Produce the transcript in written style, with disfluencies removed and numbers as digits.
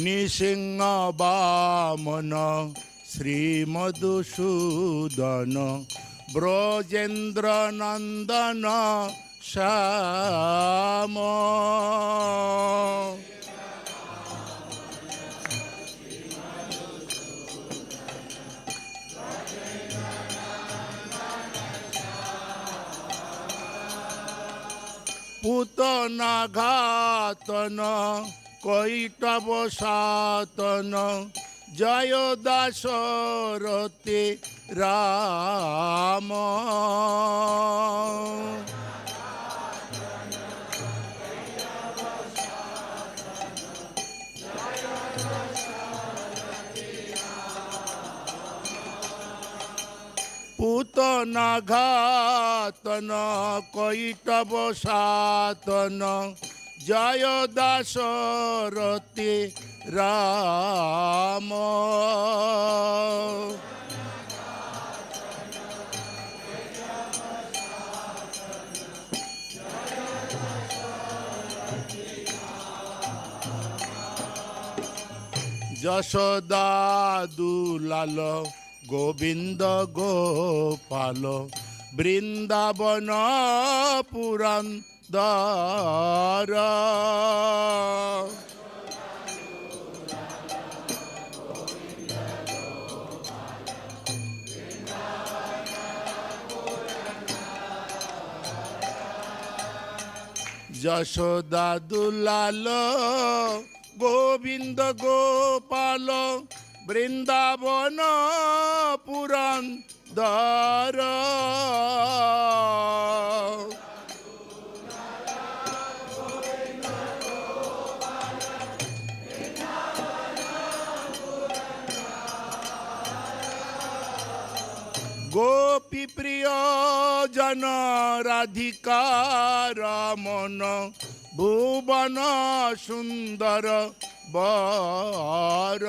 নৃসিংহ বামন শ্রীমধুসূদন ব্রজেন্দ্র নন্দন শ্যাম। পুতনা ঘাতন কৈটব সাতন জয় দাশরথী রাম। পুতনা ঘাতন কৈটব সাতন জয় দাশরথী রাম। যশোদা দুলাল গোবিন্দ গোপাল বৃন্দাবন পুরন্দর। যশোদা দুলাল গোবিন্দ গোপাল বৃন্দাবন পুরন্দর। গোপী প্রিয় জন রাধিকা রমন ভুবন সুন্দর বর।